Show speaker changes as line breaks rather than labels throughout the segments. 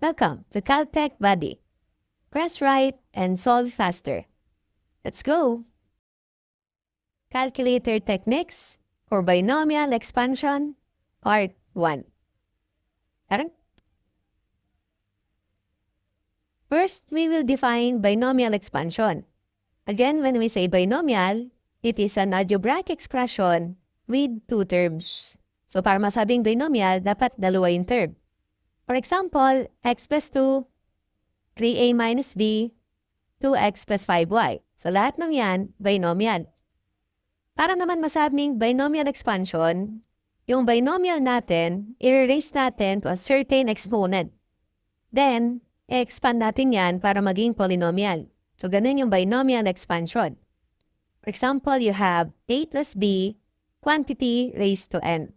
Welcome to Caltech Buddy. Press right and solve faster. Let's go! Calculator Techniques for Binomial Expansion, Part 1. Tara. First, we will define binomial expansion. Again, when we say binomial, it is an algebraic expression with two terms. So, para masabing binomial, dapat dalawa yung term. For example, x plus 2, 3a minus b, 2x plus 5y. So, lahat ng yan, binomial. Para naman masabing binomial expansion, yung binomial natin, i-raise natin to a certain exponent. Then, i-expand natin yan para maging polynomial. So, ganun yung binomial expansion. For example, you have a plus b, quantity raised to n.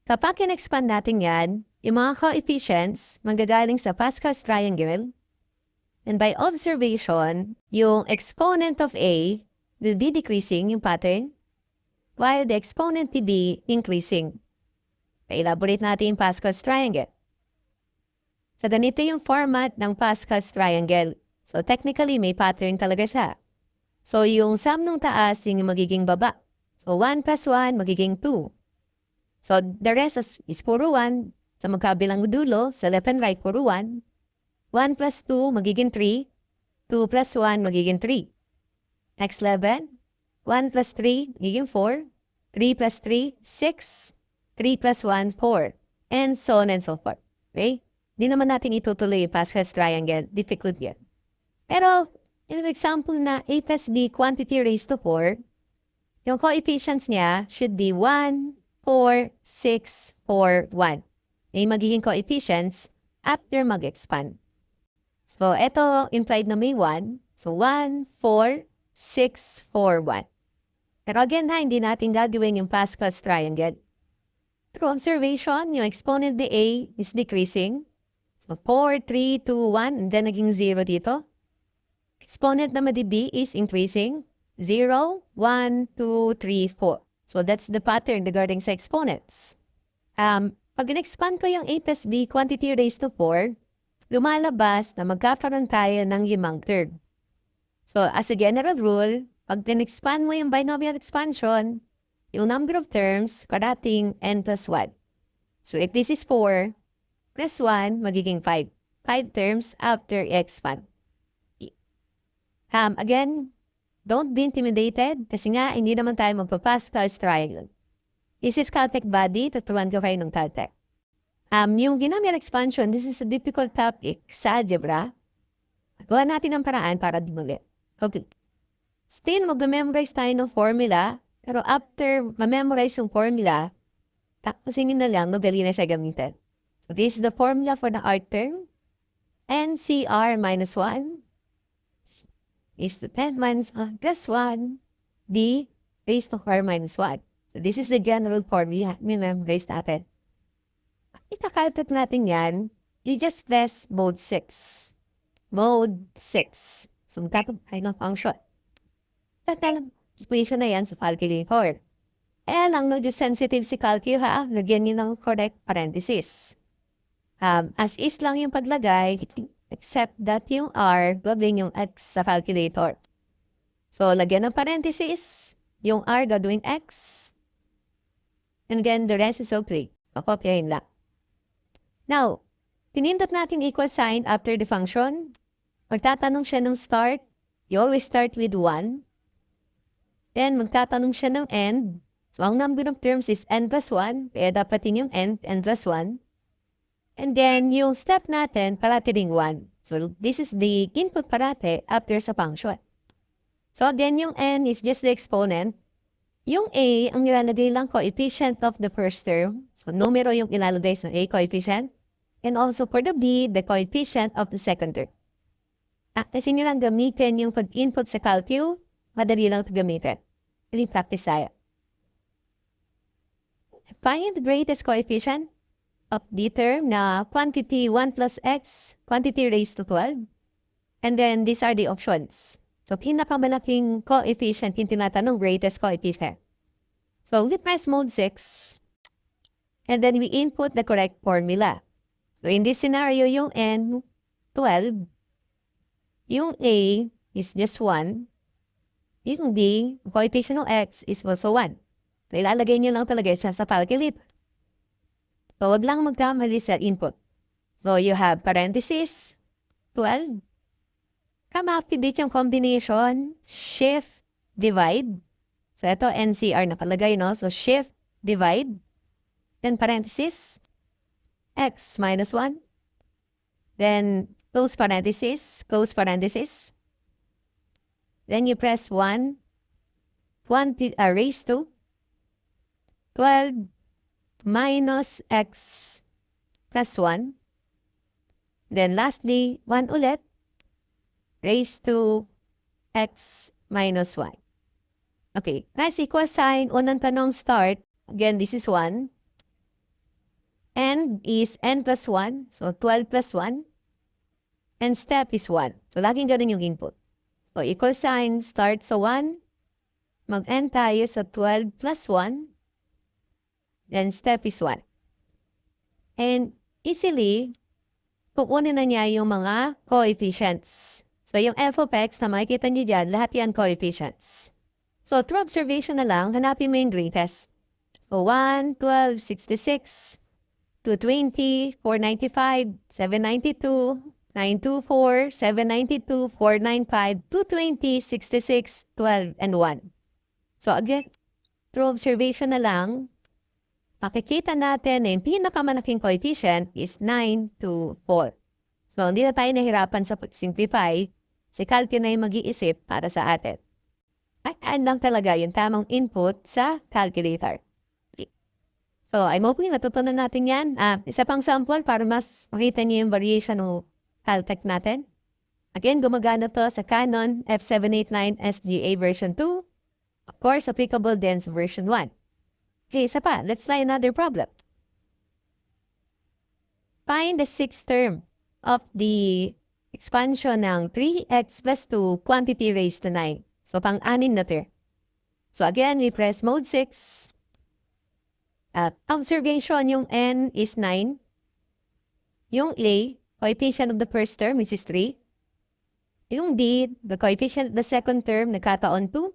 Kapag in-expand natin yan, yung mga coefficients manggagaling sa Pascal's triangle, and by observation, yung exponent of a will be decreasing yung pattern, while the exponent of b increasing. Pa-elaborate natin yung Pascal's triangle. So, ganito yung format ng Pascal's triangle. So, technically, may pattern talaga siya. So, yung sum nung taas, yung magiging baba. So, 1 plus 1, magiging 2. So, the rest is puro 1. Sa magkabilang dulo, sa left and right, puro 1. 1 plus 2, magiging 3. 2 plus 1, magiging 3. Next level, 1 plus 3, magiging 4. 3 plus 3, 6. 3 plus 1, 4. And so on and so forth. Okay? Di naman natin itutuloy yung Pascal's triangle. Difficult yan. Pero, in an example na a plus b quantity raised to 4, yung coefficients niya should be 1, 4, 6, 4, 1. May magiging coefficients after mag-expand. So, ito implied na may 1. So, 1, 4, 6, 4, 1. Pero again hindi natin gagawin yung Pascal's triangle. Through observation, yung exponent ni A is decreasing. So, 4, 3, 2, 1, and then naging 0 dito. Exponent naman ni B is increasing. 0, 1, 2, 3, 4. So, that's the pattern regarding sa exponents. Pag in-expand ko yung a plus b quantity raised to 4, lumalabas na magkakaroon tayo ng limang term. So, as a general rule, pag in-expand mo yung binomial expansion, yung number of terms, parating n plus 1. So, if this is 4, plus 1, magiging 5. 5 terms after i-expand. Again, don't be intimidated kasi nga hindi naman tayo magpa-Pascal's triangle. This is Caltech Buddy. Tuturuan ko kayo ng Caltech. Yung binomial expansion, this is a difficult topic sa algebra. Gawa natin ang paraan para dimulit. Okay. Still, mag-memorize tayo ng formula. Pero after ma-memorize yung formula, tapusin na lang, madali na siya gamitin. So, this is the formula for the R term. NCR minus 1 is to 10 minus 1 plus 1 D raised to R minus 1. So, this is the general formula. May memorize natin. Itakaltat natin yan. You just press mode 6. Mode 6. So, magkakaroon ng function. Tatalang equation na yan sa calculator. Lang, no, just sensitive si calculator, ha? Lagyan niyo ng correct parenthesis. As is lang yung paglagay, except that yung R, gagawin yung X sa calculator. So, lagyan ng parenthesis, yung R gagawin X, and again, the rest is okay. Pakopyahin lang. Now, pinindot natin equal sign after the function. Magtatanong siya ng start. You always start with 1. Then, magtatanong siya ng end. So, ang number of terms is n plus 1. Kaya dapat din yung n plus 1. And then, yung step natin, parati ring 1. So, this is the input parate after sa function. So, again, yung n is just the exponent. Yung a, ang ilalagay lang coefficient of the first term. So, numero yung ilalagay sa a coefficient. And also for the b, the coefficient of the second term. Kasi nyo lang gamitin yung pag-input sa calcu, madali lang ito gamitin. Really practice tayo. Find the greatest coefficient of the term na quantity 1 plus x, quantity raised to 12. And then, these are the options. So, pinakamalaking coefficient yung tinatanong greatest coefficient. So, we press mode 6. And then, we input the correct formula. So in this scenario, yung n, 12. Yung a is just 1. Yung d, coefficient ng x is also 1. So ilalagay nyo lang talaga siya sa calculator. So wag lang magkamali sa input. So you have parenthesis, 12. Ma-activate yung combination, shift, divide. So, ito, NCR nakalagay, no? So, shift, divide. Then, parenthesis, x minus 1. Then, close parenthesis, close parenthesis. Then, you press 1 raised to 12 minus x plus 1. Then, lastly, 1 ulit. Raised to x minus 1. Okay, nice equal sign. Unang tanong start. Again, this is 1. N is n plus 1. So, 12 plus 1. And step is 1. So, laging ganun yung input. So, equal sign start sa 1. Mag-end tayo sa 12 plus 1. Then, step is 1. And easily, kukunin na niya yung mga coefficients. So, yung f of x na makikita niyo dyan, lahat yan coefficients. So, through observation na lang, hanapin mo yung greatest. So, 1, 12, 66, 220, 495, 792, 924, 792, 495, 220, 66, 12, and 1. So, again, through observation na lang, makikita natin na yung pinakamalaking coefficient is 9 to 4. So, hindi na tayo nahirapan sa pag-simplify. Si Calc na yung mag-iisip para sa atin. At lang talaga yung tamang input sa calculator. So, I'm hoping natutunan natin yan. Isa pang sample para mas makita niyo yung variation ng Caltech natin. Again, gumagana to sa Canon F789 SGA version 2. Of course, applicable din sa version 1. Okay, isa pa. Let's try another problem. Find the sixth term of the expansion ng 3x plus 2 quantity raised to 9. So, pang-anim na term. So, again, we press mode 6. Observation, yung n is 9. Yung a, coefficient of the first term, which is 3. Yung d, the coefficient of the second term, nagkataon 2.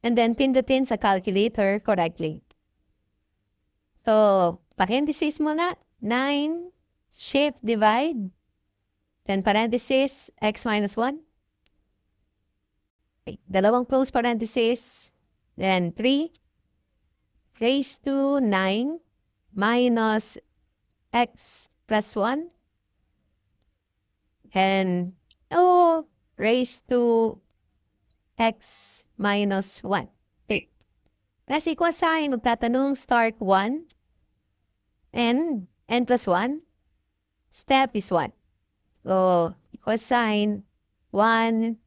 And then, pindutin sa calculator correctly. So, parenthesis muna, 9, shift, divide. Then parenthesis, x minus 1. Okay, dalawang close parenthesis. Then 3 raised to 9 minus x plus 1. And raised to x minus 1. Okay. Kasi equal sign, magtatanong start 1 and n plus 1. Step is 1. So, equal sign, 1,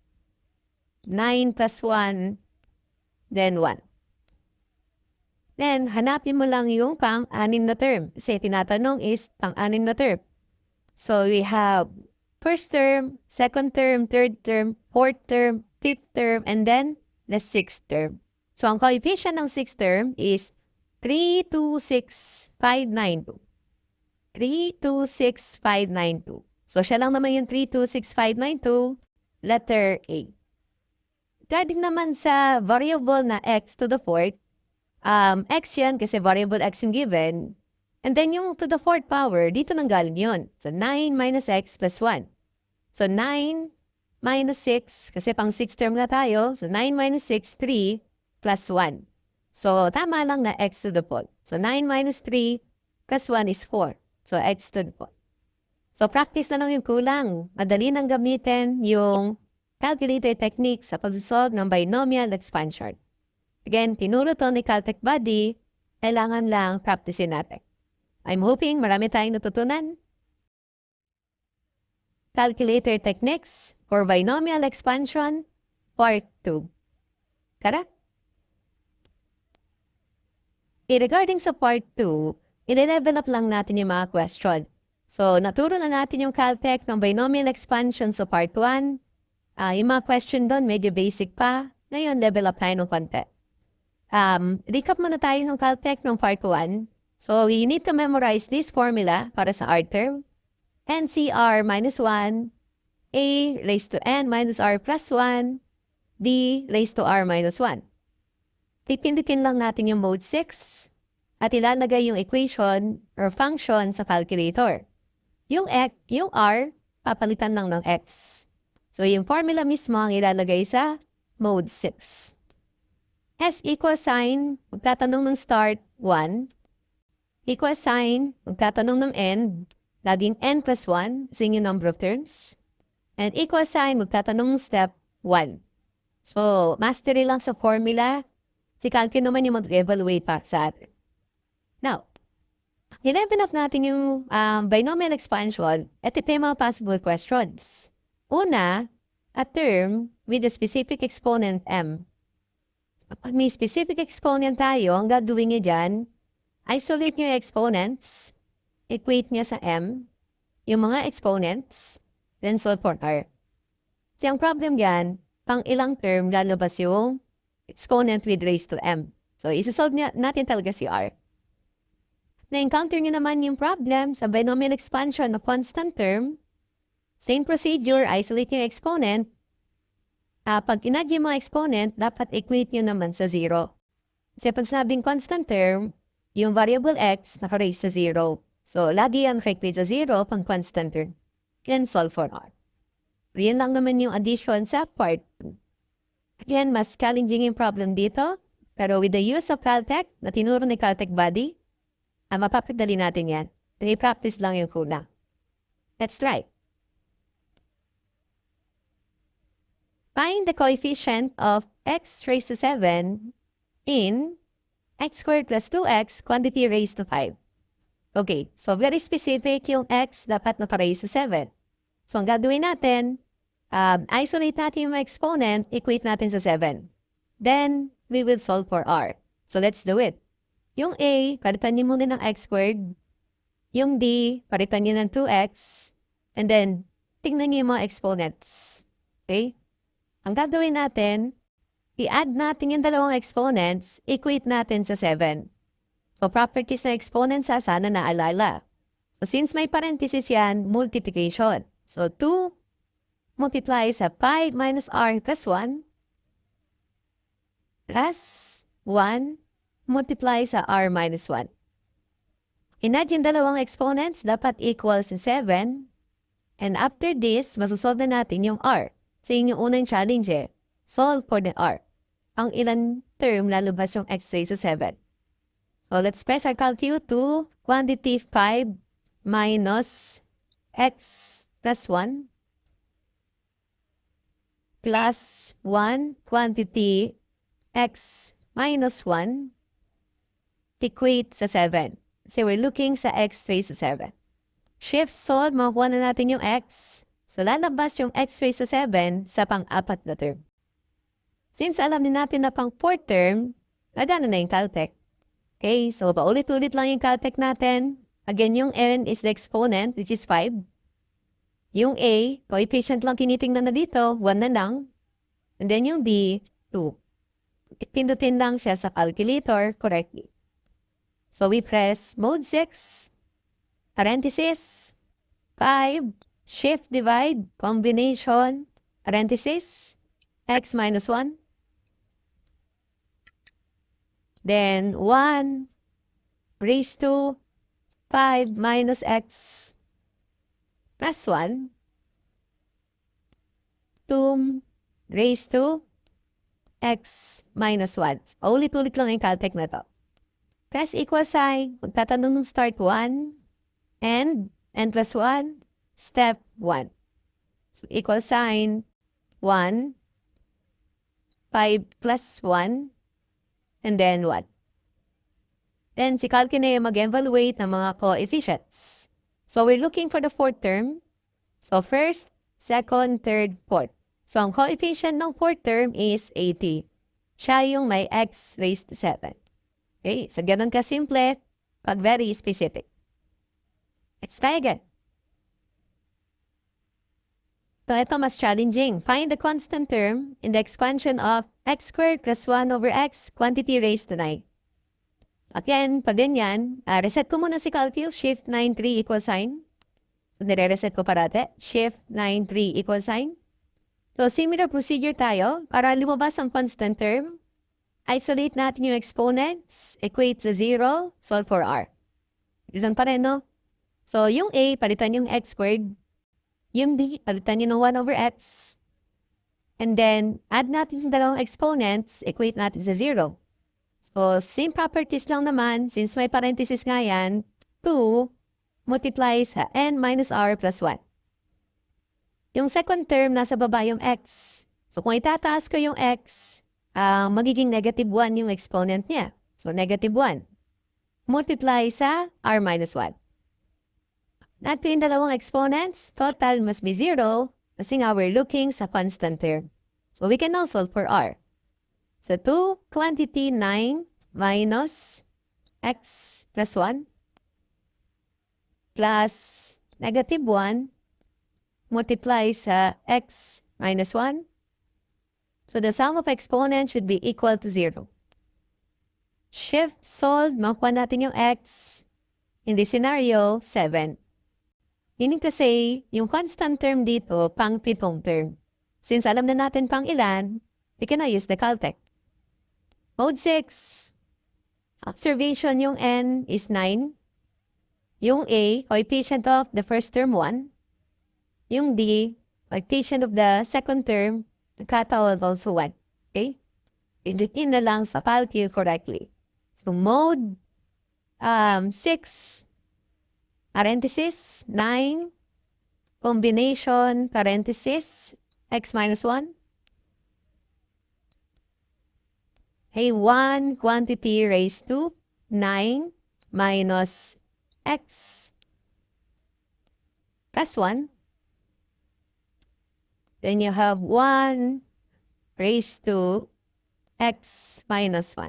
9 plus 1, then 1. Then, hanapin mo lang yung pang-anim na term. Kasi tinatanong is pang-anim na term. So, we have first term, second term, third term, fourth term, fifth term, and then the sixth term. So, ang coefficient ng sixth term is 326,592. 326,592. So, siya lang naman yung 326,592, letter A. Regarding naman sa variable na x to the fourth, x yan kasi variable x yung given. And then yung to the fourth power, dito nang galing yun. So, 9 minus x plus 1. So, 9 minus 6, kasi pang 6 term na tayo. So, 9 minus 6, 3 plus 1. So, tama lang na x to the fourth. So, 9 minus 3 plus 1 is 4. So, x to the fourth. So, practice na lang yung kulang. Madali nang gamitin yung calculator technique sa pag-solve ng binomial expansion. Again, tinuro to ni Caltech Buddy, kailangan lang practicein natin. I'm hoping marami tayong natutunan. Calculator techniques for binomial expansion, part 2. Correct? Regarding sa part 2, i-level up lang natin yung mga question. So, naturo na natin yung Caltech ng binomial expansion sa part 1. Yung mga question doon, medyo basic pa. Ngayon, level up tayo ng konti. Recap muna tayo ng Caltech ng part 1. So, we need to memorize this formula para sa R term. NCR minus 1, A raised to N minus R plus 1, D raised to R minus 1. Pipindutin lang natin yung mode 6 at ilalagay yung equation or function sa calculator. Yung R, papalitan lang ng X. So, yung formula mismo ang ilalagay sa mode 6. S equals sign, magtatanong ng start, 1. Equals sign, magtatanong ng end, laging n plus 1, is yung number of terms. And equal sign, magtatanong ng step, 1. So, mastery lang sa formula. Si Calculus naman yung mag-evaluate pa sa atin. Now, i-level up natin yung binomial expansion at ito yung mga possible questions. Una, a term with a specific exponent m. Pag may specific exponent tayo, ang gagawin niya dyan, isolate niyo yung exponents, equate niya sa m, yung mga exponents, then solve for r. Kasi ang problem dyan, pang ilang term lalabas yung exponent with raised to m. So, isa-solve natin talaga si r. Na-encounter niyo naman yung problem sa binomial expansion na constant term. Same procedure, isolate yung exponent. Pag inad yung mga exponent, dapat equate nyo naman sa 0. Kasi pag sinabing constant term, yung variable x naka-raise sa 0. So, lagi yan naka-equate sa 0 pang constant term. Then, solve for r. Yan lang naman yung addition sa part 2. Again, mas challenging yung problem dito. Pero with the use of Caltech, na tinuro ni Caltech Buddy, mapapagdali natin yan. I-practice lang yung kuna. Let's try. Find the coefficient of x raised to 7 in x squared plus 2x quantity raised to 5. Okay, so very specific yung x dapat naka-raised to 7. So, ang gagawin natin, isolate natin yung exponent, equate natin sa 7. Then, we will solve for r. So, let's do it. Yung a, palitan niyo muna ng x squared. Yung d, palitan niyo ng 2x. And then, tingnan niyo yung mga exponents. Okay? Ang gagawin natin, i-add natin yung dalawang exponents, equate natin sa 7. So, properties ng exponents sana naalala. So, since may parenthesis yan, multiplication. So, 2 multiply sa 5 minus r plus 1 plus 1 multiply sa r minus 1. Inad yung dalawang exponents, dapat equal sa 7. And after this, masusolve na natin yung r. Sa inyong unang challenge solve for the r. Ang ilan term lalabas yung x raised to 7. So, let's press our calculus to quantity 5 minus x plus 1 plus 1 quantity x minus 1 equate sa 7. So, we're looking sa x raised to 7. Shift solve, makuha na natin yung x. So, lalabas yung x raised to 7 sa pang-apat na term. Since alam din natin na pang-4th term, nagana na yung Caltech. Okay, so paulit-ulit lang yung Caltech natin. Again, yung n is the exponent, which is 5. Yung a, coefficient lang tinitingnan na dito, 1 na lang. And then yung d, 2. Pindutin lang siya sa calculator correctly. So, we press mode 6, parenthesis, 5, shift divide, combination, parenthesis, x minus 1. Then, 1 raised to 5 minus x plus 1. 2 raised to x minus 1. Ulit-ulit lang yung Caltech na to. Press equal sign, magtatanong ng start 1, and n plus 1, step 1. So, equal sign, 1, 5 plus 1, and then 1. Then, si Calculus na yung mag-evaluate ng mga coefficients. So, we're looking for the 4th term. So, first, second, third, fourth. So, ang coefficient ng 4th term is 80. Siya yung may x raised to 7. Okay, so ganun ka-simple pag very specific. Let's try again. So, ito mas challenging. Find the constant term in the expansion of x squared plus 1 over x quantity raised to 9. Again, pag ganyan, reset ko muna si Calculus, shift 9, 3 equal sign. So, nire-reset ko parate. Shift 9, 3 equal sign. So, similar procedure tayo. Para lumabas ang constant term, isolate natin yung exponents, equate sa 0, solve for r. Yun pa rin, no? So, yung a, palitan yung x squared. Yung b, palitan yung 1 over x. And then, add natin sa dalawang exponents, equate natin sa 0. So, same properties lang naman, since may parenthesis nga yan, 2 multiply sa n minus r plus 1. Yung second term, nasa baba yung x. So, kung itataas ko yung x, magiging negative 1 yung exponent niya. So, negative 1. Multiply sa r minus 1. Natin yung dalawang exponents, total must be 0, kasi nga we're looking sa constant term. So, we can now solve for r. So, 2 quantity 9 minus x plus 1 plus negative 1 multiply sa x minus 1. So, the sum of exponents should be equal to 0. Shift, solve, makuha natin yung x. In this scenario, 7. Meaning to say, yung constant term dito, pang pitong term. Since alam na natin pang ilan, we can now use the Caltech. Mode 6. Observation, yung n is 9. Yung a, coefficient of the first term 1. Yung d, coefficient of the second term, nagkatawag also 1. Okay? Indikin na lang sa calculate correctly. So, mode 6, parenthesis, 9, combination, parenthesis, x minus 1. Hey, 1 quantity raised to 9 minus x plus 1. Then you have 1 raised to x minus 1.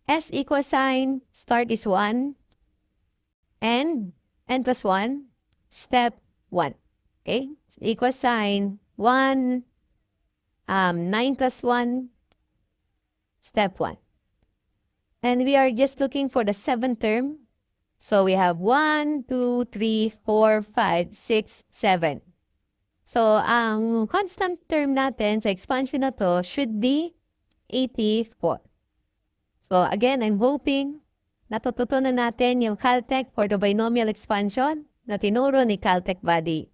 S equals sign, start is 1, and n plus 1, step 1. Okay? So equals sign, 1, 9 plus 1, step 1. And we are just looking for the seventh term. So we have 1, 2, 3, 4, 5, 6, 7. So, ang constant term natin sa expansion na to should be 84. So, again, I'm hoping natututunan natin yung Caltech for the binomial expansion na tinuro ni Caltech Buddy.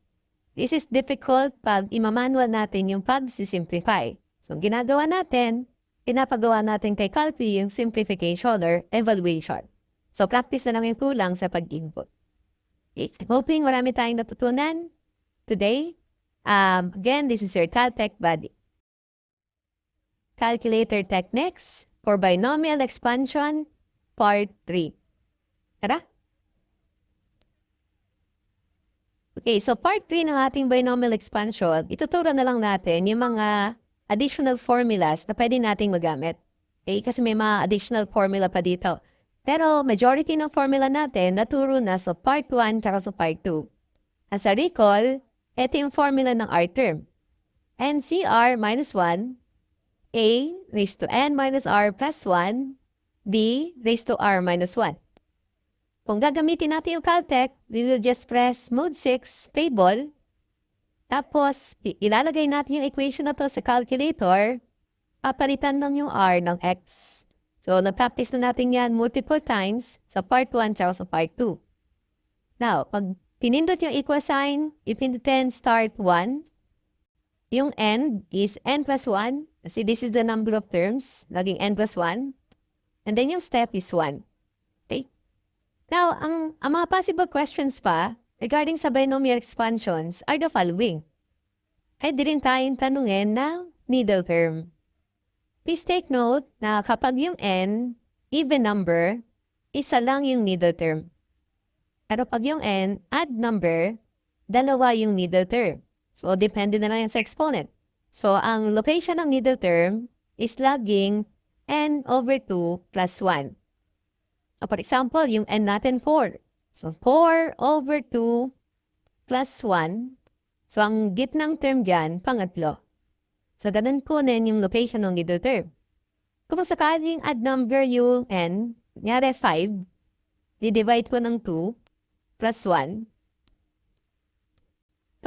This is difficult pag imamanual natin yung pag-simplify. So, ginagawa natin, pinapagawa natin kay Calpi yung simplification or evaluation. So, practice na lang yung kulang sa pag-input. Okay. I'm hoping marami tayong natutunan today. Again, this is your Caltech Buddy. Calculator techniques for binomial expansion, part 3. Tara! Okay, so part 3 ng ating binomial expansion, ituturo na lang natin yung mga additional formulas na pwede nating magamit. Okay, kasi may mga additional formula pa dito. Pero majority ng formula natin naturo na sa part 1 at sa part 2. As a recall, ito yung formula ng R term. NCR minus 1, A raised to N minus R plus 1, B raised to R minus 1. Kung gagamitin natin yung Caltech, we will just press mode 6 table. Tapos, ilalagay natin yung equation na to sa calculator. Papalitan lang yung R ng X. So, na-practice na natin yan multiple times sa part 1 at sa part 2. Now, pag pinindot yung equal sign, ipindutin start 1. Yung end is n plus 1. Kasi this is the number of terms. Naging n plus 1. And then yung step is 1. Okay? Now, ang mga possible questions pa regarding sa binomial expansions are the following. Ay, di rin tayong tanungin na needle term. Please take note na kapag yung n, even number, isa lang yung needle term. Pero pag yung n, odd number, dalawa yung needle term. So, depende na lang yan sa exponent. So, ang location ng needle term is laging n over 2 plus 1. So, for example, yung n natin 4. So, 4 over 2 plus 1. So, ang gitnang term dyan, pangatlo. So, ganun kunin yung location ng needle term. Kung sakaling odd number yung n, nyari 5, di-divide ko ng 2 plus 1.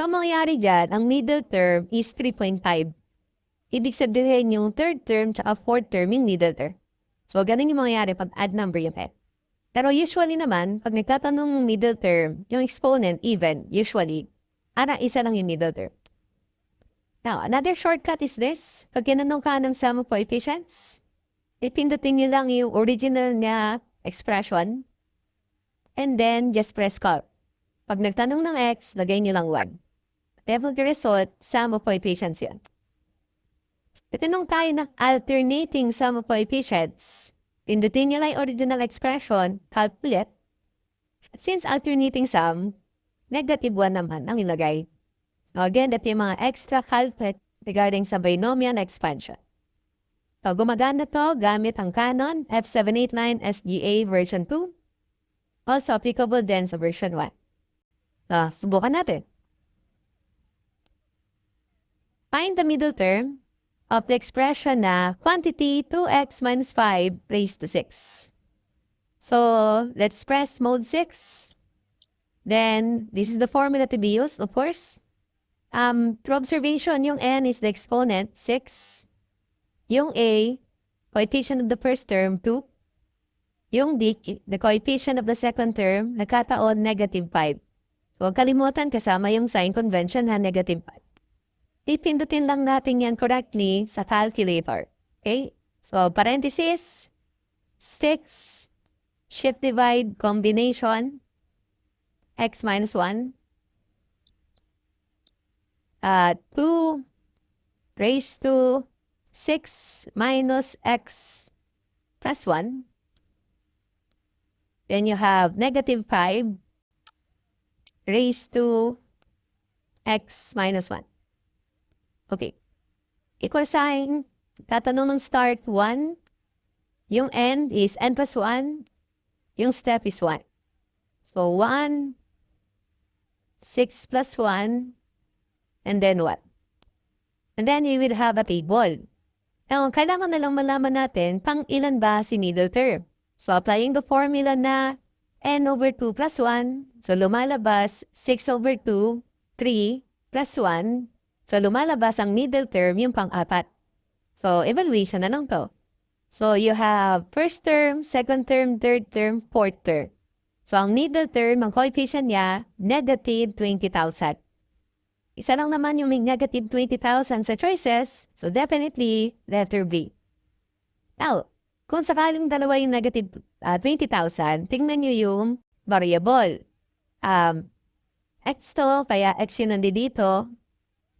So, ang mangyayari dyan, ang middle term is 3.5. Ibig sabihin yung third term tsaka fourth term yung middle term. So, ganun yung mangyayari pag add number yung f. Pero usually naman, pag nagtatanong ng middle term, yung exponent, even, usually, isa lang yung middle term. Now, another shortcut is this. Pag kinanong ka ng sum of coefficients, ipindutin nyo lang yung original na expression, and then just press calc. Pag nagtanong ng x, lagay nyo lang 1. Level the result, sum of coefficients yan. Itinong tayo ng alternating sum of coefficients. Pindutin nyo lang yung original expression, calculate. At since alternating sum, negative 1 naman ang ilagay. So again, ito yung mga extra calculate regarding sa binomial expansion. So gumagana to gamit ang Canon F789 SGA version 2. Also applicable din sa version 1. So, subukan natin. Find the middle term of the expression na quantity 2x minus 5 raised to 6. So, let's press mode 6. Then, this is the formula to be used, of course. Through observation, yung n is the exponent, 6. Yung a, coefficient of the first term, 2. Yung d, the coefficient of the second term, nagkataon, negative 5. So, huwag kalimutan kasama yung sign convention na negative 5. Ipindutin lang natin yan correctly sa calculator. Okay? So, parenthesis, 6, shift divide combination, x minus 1, 2 raised to 6 minus x plus 1. Then you have negative 5 raised to x minus 1. Okay. Equal sign. Tatanong ng start 1. Yung end is n plus 1. Yung step is 1. So 1, 6 plus 1, and then what? And then we will have a table. Now, kailangan na lang malaman natin pang ilan ba si middle term. So, applying the formula na n over 2 plus 1. So, lumalabas 6 over 2, 3 plus 1. So, lumalabas ang middle term yung pang-apat. So, evaluation na lang to. So, you have first term, second term, third term, fourth term. So, ang middle term, ang coefficient niya, negative 20,000. Isa lang naman yung may negative 20,000 sa choices, so definitely, letter B. Now, kung sakaling dalawa yung negative 20,000, tingnan nyo yung variable. X to, kaya X yun nandito.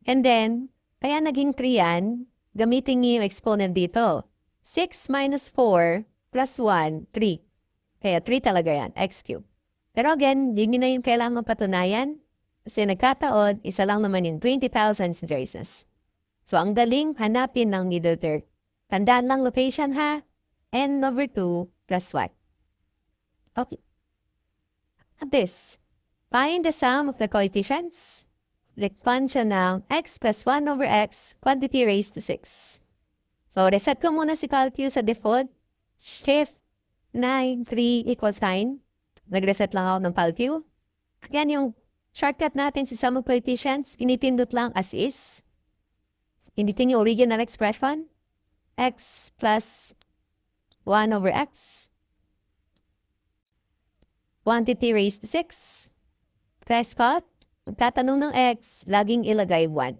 And then, kaya naging 3 yan, gamitin nyo yung exponent dito. 6 minus 4 plus 1, 3. Kaya 3 talaga yan, x cubed. Pero again, yun na yung kailangan patunayan. Kasi nagkataon, isa lang naman yung 20,000 choices. So, ang daling hanapin ng middle term. Tandaan lang location ha, n over 2 plus 1. Okay. At this, find the sum of the coefficients. The expansion ng x plus 1 over x, quantity raised to 6. So, reset ko muna si Calcu sa default. Shift 9, 3 equals 9. Nag-reset lang ako ng Calcu. Yan yung shortcut natin sa sum of coefficients. Pinipindot lang as is. Pindutin yung original expression. X plus 1 over x. Quantity raised to 6. Press cut. Magtatanong ng x, laging ilagay 1.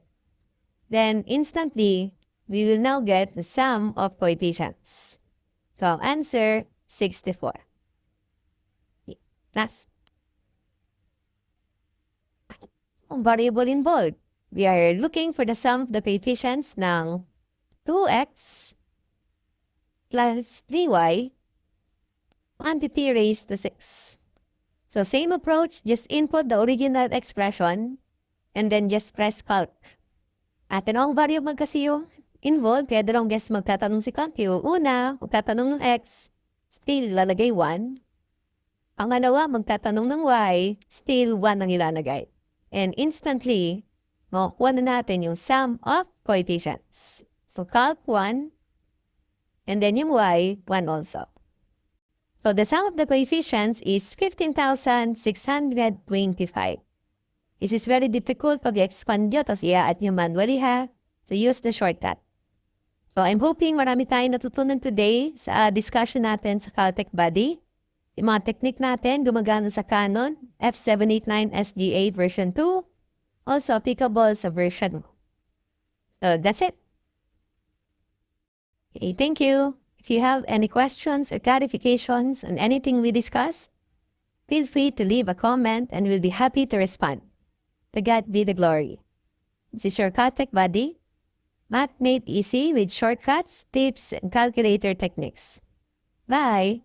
Then, instantly, we will now get the sum of coefficients. So, ang answer, 64. Last. Variable involved. We are looking for the sum of the coefficients ng 2x plus 3y quantity raised to 6. So, same approach, just input the original expression and then just press calc. At anong variable kasi yung involved, kaya dalawang guess magtatanong si Calcu. Una, magtatanong ng x, still lalagay 1. Pangalawa, magtatanong ng y, still 1 ang ilalagay. And instantly, makukuha na natin yung sum of coefficients. So, calc 1, and then yung y, 1 also. So, the sum of the coefficients is 15,625. It is very difficult pag-expand nyo, tapos i-add nyo manually ha. So use the shortcut. So I'm hoping marami tayong natutunan today sa discussion natin sa Caltech Buddy. Yung mga technique natin gumagana sa Canon F789 SGA version 2. Also applicable sa version 1. So that's it. Okay, thank you. If you have any questions or clarifications on anything we discussed, feel free to leave a comment and we'll be happy to respond. To God be the glory. This is your Caltech Buddy. Math made easy with shortcuts, tips, and calculator techniques. Bye!